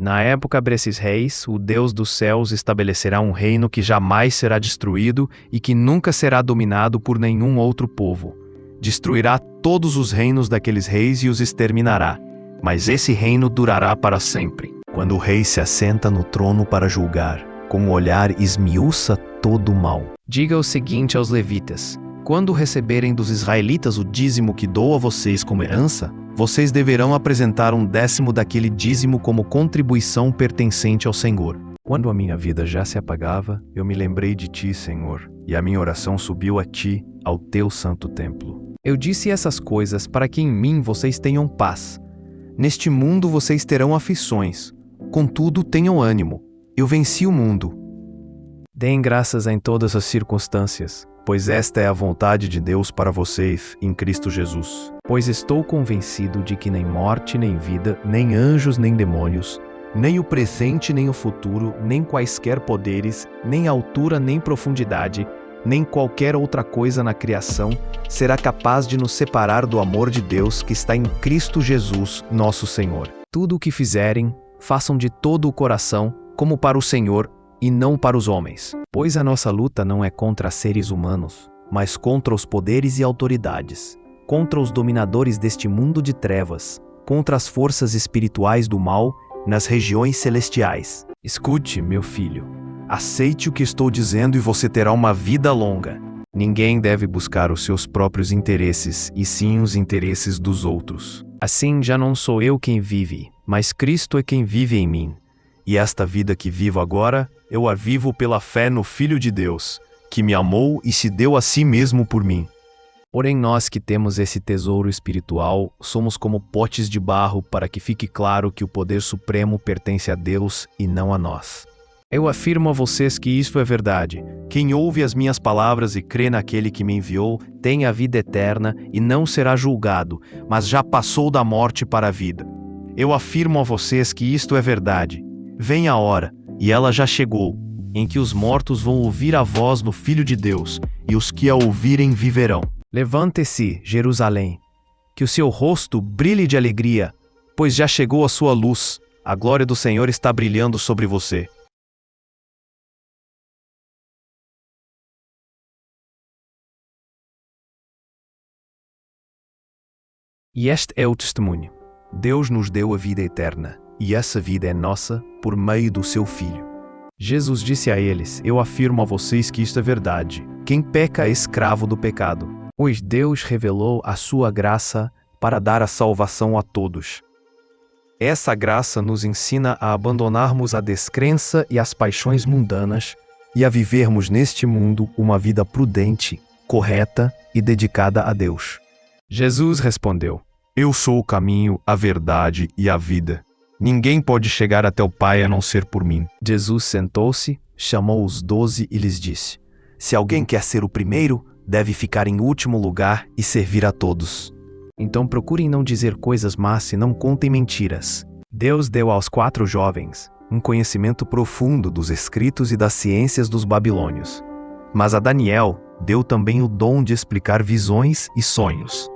Na época desses reis, o Deus dos céus estabelecerá um reino que jamais será destruído e que nunca será dominado por nenhum outro povo. Destruirá todos os reinos daqueles reis e os exterminará, mas esse reino durará para sempre. Quando o rei se assenta no trono para julgar, com o olhar esmiuça todo o mal. Diga o seguinte aos levitas: quando receberem dos israelitas o dízimo que dou a vocês como herança, vocês deverão apresentar 1/10 daquele dízimo como contribuição pertencente ao Senhor. Quando a minha vida já se apagava, eu me lembrei de ti, Senhor, e a minha oração subiu a ti, ao teu santo templo. Eu disse essas coisas para que em mim vocês tenham paz. Neste mundo vocês terão aflições, contudo tenham ânimo, eu venci o mundo. Deem graças em todas as circunstâncias, pois esta é a vontade de Deus para vocês, em Cristo Jesus. Pois estou convencido de que nem morte, nem vida, nem anjos, nem demônios, nem o presente, nem o futuro, nem quaisquer poderes, nem altura, nem profundidade, nem qualquer outra coisa na criação será capaz de nos separar do amor de Deus que está em Cristo Jesus, nosso Senhor. Tudo o que fizerem, façam de todo o coração, como para o Senhor, e não para os homens. Pois a nossa luta não é contra seres humanos, mas contra os poderes e autoridades, contra os dominadores deste mundo de trevas, contra as forças espirituais do mal nas regiões celestiais. Escute, meu filho, aceite o que estou dizendo e você terá uma vida longa. Ninguém deve buscar os seus próprios interesses, e sim os interesses dos outros. Assim já não sou eu quem vive, mas Cristo é quem vive em mim. E esta vida que vivo agora, eu a vivo pela fé no Filho de Deus, que me amou e se deu a si mesmo por mim. Porém nós que temos esse tesouro espiritual, somos como potes de barro para que fique claro que o poder supremo pertence a Deus e não a nós. Eu afirmo a vocês que isso é verdade. Quem ouve as minhas palavras e crê naquele que me enviou, tem a vida eterna e não será julgado, mas já passou da morte para a vida. Eu afirmo a vocês que isto é verdade. Vem a hora, e ela já chegou, em que os mortos vão ouvir a voz do Filho de Deus, e os que a ouvirem viverão. Levante-se, Jerusalém, que o seu rosto brilhe de alegria, pois já chegou a sua luz, a glória do Senhor está brilhando sobre você. E este é o testemunho. Deus nos deu a vida eterna, e essa vida é nossa por meio do seu Filho. Jesus disse a eles: eu afirmo a vocês que isto é verdade. Quem peca é escravo do pecado. Pois Deus revelou a sua graça para dar a salvação a todos. Essa graça nos ensina a abandonarmos a descrença e as paixões mundanas e a vivermos neste mundo uma vida prudente, correta e dedicada a Deus. Jesus respondeu: eu sou o caminho, a verdade e a vida. Ninguém pode chegar até o Pai a não ser por mim. Jesus sentou-se, chamou os 12 e lhes disse: se alguém quer ser o primeiro, deve ficar em último lugar e servir a todos. Então procurem não dizer coisas más e não contem mentiras. Deus deu aos 4 jovens um conhecimento profundo dos escritos e das ciências dos babilônios. Mas a Daniel deu também o dom de explicar visões e sonhos.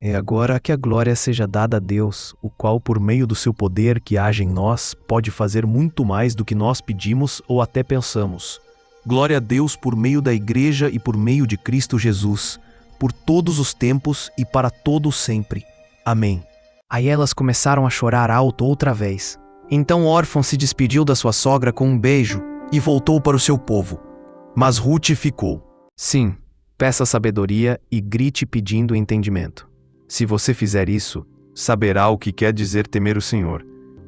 É agora que a glória seja dada a Deus, o qual, por meio do seu poder que age em nós, pode fazer muito mais do que nós pedimos ou até pensamos. Glória a Deus por meio da Igreja e por meio de Cristo Jesus, por todos os tempos e para todo sempre. Amém. Aí elas começaram a chorar alto outra vez. Então Órfão se despediu da sua sogra com um beijo e voltou para o seu povo. Mas Ruth ficou. Sim, peça sabedoria e grite pedindo entendimento. Se você fizer isso, saberá o que quer dizer temer o Senhor,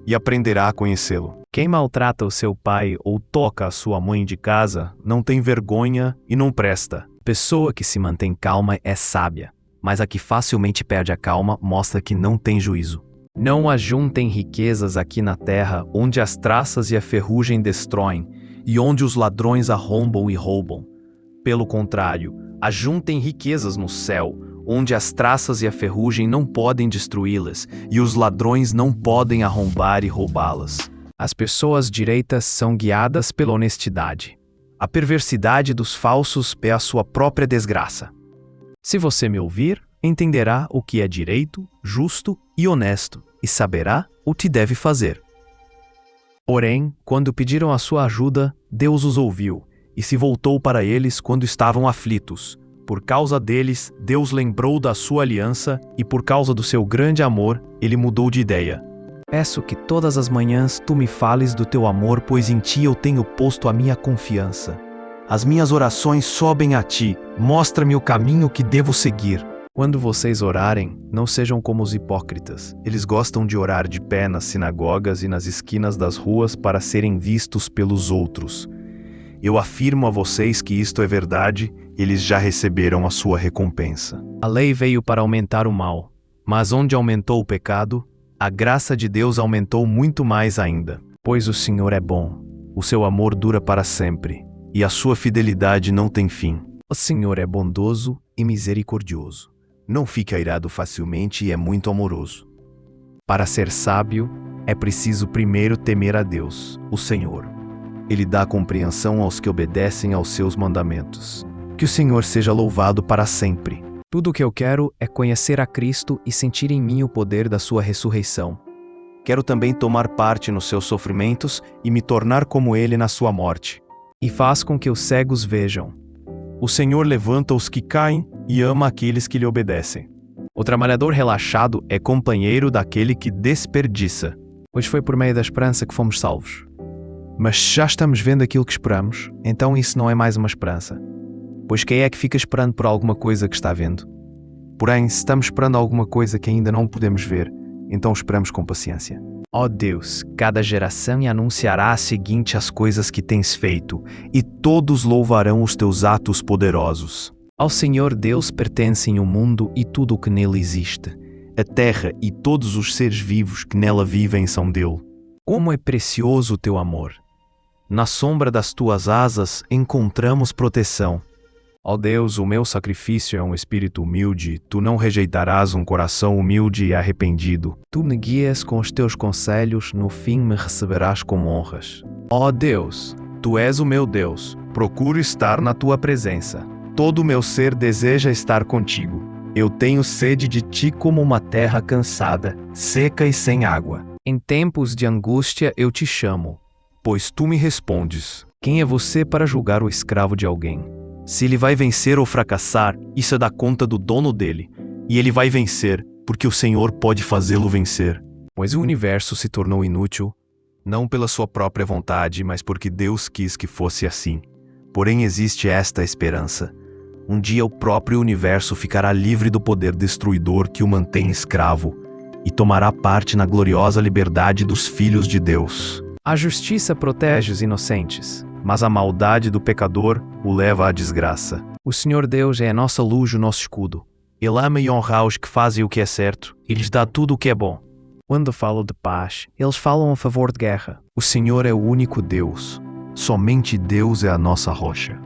e aprenderá a conhecê-lo. Quem maltrata o seu pai ou toca a sua mãe de casa, não tem vergonha e não presta. Pessoa que se mantém calma é sábia, mas a que facilmente perde a calma mostra que não tem juízo. Não ajuntem riquezas aqui na terra, onde as traças e a ferrugem destroem, e onde os ladrões arrombam e roubam. Pelo contrário, ajuntem riquezas no céu, onde as traças e a ferrugem não podem destruí-las, e os ladrões não podem arrombar e roubá-las. As pessoas direitas são guiadas pela honestidade. A perversidade dos falsos é a sua própria desgraça. Se você me ouvir, entenderá o que é direito, justo e honesto, e saberá o que deve fazer. Porém, quando pediram a sua ajuda, Deus os ouviu, e se voltou para eles quando estavam aflitos. Por causa deles, Deus lembrou da sua aliança, e por causa do seu grande amor, ele mudou de ideia. Peço que todas as manhãs tu me fales do teu amor, pois em ti eu tenho posto a minha confiança. As minhas orações sobem a ti, mostra-me o caminho que devo seguir. Quando vocês orarem, não sejam como os hipócritas. Eles gostam de orar de pé nas sinagogas e nas esquinas das ruas para serem vistos pelos outros. Eu afirmo a vocês que isto é verdade, eles já receberam a sua recompensa. A lei veio para aumentar o mal, mas onde aumentou o pecado, a graça de Deus aumentou muito mais ainda. Pois o Senhor é bom, o seu amor dura para sempre, e a sua fidelidade não tem fim. O Senhor é bondoso e misericordioso. Não fica irado facilmente e é muito amoroso. Para ser sábio, é preciso primeiro temer a Deus, o Senhor. Ele dá compreensão aos que obedecem aos seus mandamentos. Que o Senhor seja louvado para sempre. Tudo o que eu quero é conhecer a Cristo e sentir em mim o poder da sua ressurreição. Quero também tomar parte nos seus sofrimentos e me tornar como ele na sua morte. E faz com que os cegos vejam. O Senhor levanta os que caem e ama aqueles que lhe obedecem. O trabalhador relaxado é companheiro daquele que desperdiça. Pois foi por meio da esperança que fomos salvos. Mas se já estamos vendo aquilo que esperamos, então isso não é mais uma esperança. Pois quem é que fica esperando por alguma coisa que está vendo? Porém, se estamos esperando alguma coisa que ainda não podemos ver, então esperamos com paciência. Ó Deus, cada geração anunciará a seguinte as coisas que tens feito, e todos louvarão os teus atos poderosos. Ao Senhor Deus pertencem o mundo e tudo o que nele existe. A terra e todos os seres vivos que nela vivem são dele. Como é precioso o teu amor! Na sombra das tuas asas encontramos proteção. Ó Deus, o meu sacrifício é um espírito humilde, tu não rejeitarás um coração humilde e arrependido. Tu me guias com os teus conselhos, no fim me receberás com honras. Ó Deus, tu és o meu Deus, procuro estar na tua presença. Todo o meu ser deseja estar contigo. Eu tenho sede de ti como uma terra cansada, seca e sem água. Em tempos de angústia eu te chamo, pois tu me respondes. Quem é você para julgar o escravo de alguém? Se ele vai vencer ou fracassar, isso é da conta do dono dele. E ele vai vencer, porque o Senhor pode fazê-lo vencer. Pois o universo se tornou inútil, não pela sua própria vontade, mas porque Deus quis que fosse assim. Porém existe esta esperança. Um dia o próprio universo ficará livre do poder destruidor que o mantém escravo, e tomará parte na gloriosa liberdade dos filhos de Deus. A justiça protege os inocentes, mas a maldade do pecador o leva à desgraça. O Senhor Deus é a nossa luz e o nosso escudo. Ele ama e honra os que fazem o que é certo, e lhes dá tudo o que é bom. Quando falam de paz, eles falam a favor de guerra. O Senhor é o único Deus. Somente Deus é a nossa rocha.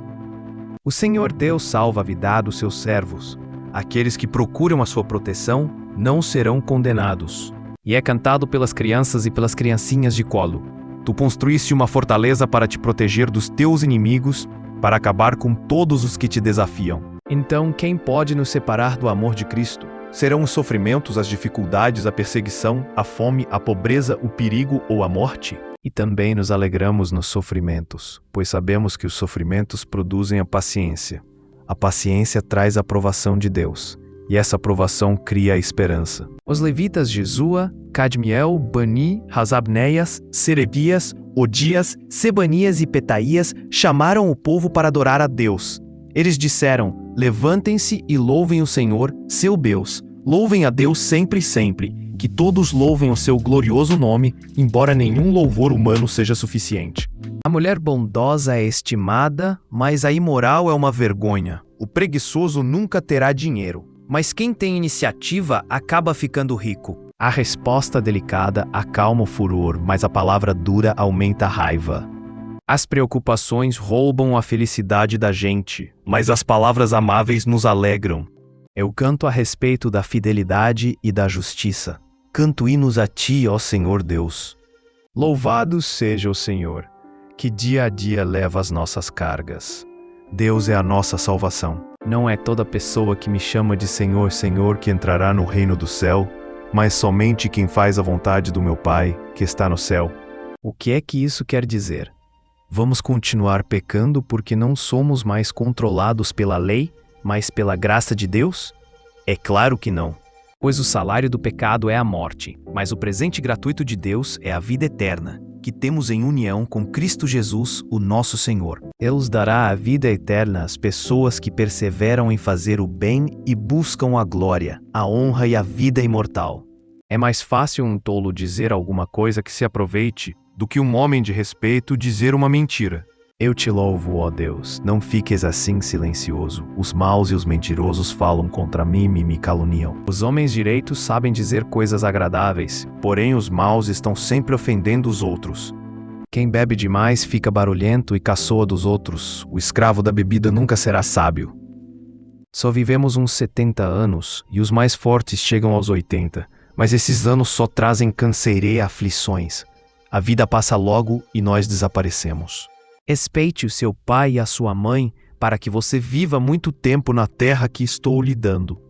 O Senhor Deus salva a vida dos seus servos. Aqueles que procuram a sua proteção não serão condenados. E é cantado pelas crianças e pelas criancinhas de colo. Tu construíste uma fortaleza para te proteger dos teus inimigos, para acabar com todos os que te desafiam. Então, quem pode nos separar do amor de Cristo? Serão os sofrimentos, as dificuldades, a perseguição, a fome, a pobreza, o perigo ou a morte? E também nos alegramos nos sofrimentos, pois sabemos que os sofrimentos produzem a paciência. A paciência traz a aprovação de Deus, e essa aprovação cria a esperança. Os levitas Jesua, Cadmiel, Bani, Hasabneias, Serebias, Odias, Sebanias e Petaías chamaram o povo para adorar a Deus. Eles disseram: levantem-se e louvem o Senhor, seu Deus. Louvem a Deus sempre e sempre. Que todos louvem o seu glorioso nome, embora nenhum louvor humano seja suficiente. A mulher bondosa é estimada, mas a imoral é uma vergonha. O preguiçoso nunca terá dinheiro, mas quem tem iniciativa acaba ficando rico. A resposta delicada acalma o furor, mas a palavra dura aumenta a raiva. As preocupações roubam a felicidade da gente, mas as palavras amáveis nos alegram. Eu canto a respeito da fidelidade e da justiça. Canto hinos a ti, ó Senhor Deus. Louvado seja o Senhor, que dia a dia leva as nossas cargas. Deus é a nossa salvação. Não é toda pessoa que me chama de Senhor, Senhor que entrará no reino do céu, mas somente quem faz a vontade do meu Pai, que está no céu. O que é que isso quer dizer? Vamos continuar pecando porque não somos mais controlados pela lei, mas pela graça de Deus? É claro que não. Pois o salário do pecado é a morte, mas o presente gratuito de Deus é a vida eterna, que temos em união com Cristo Jesus, o nosso Senhor. Ele dará a vida eterna às pessoas que perseveram em fazer o bem e buscam a glória, a honra e a vida imortal. É mais fácil um tolo dizer alguma coisa que se aproveite do que um homem de respeito dizer uma mentira. Eu te louvo, ó Deus, não fiques assim silencioso. Os maus e os mentirosos falam contra mim e me caluniam. Os homens direitos sabem dizer coisas agradáveis, porém os maus estão sempre ofendendo os outros. Quem bebe demais fica barulhento e caçoa dos outros. O escravo da bebida nunca será sábio. Só vivemos uns 70 anos e os mais fortes chegam aos 80, mas esses anos só trazem canseira e aflições. A vida passa logo e nós desaparecemos. Respeite o seu pai e a sua mãe para que você viva muito tempo na terra que estou lhe dando.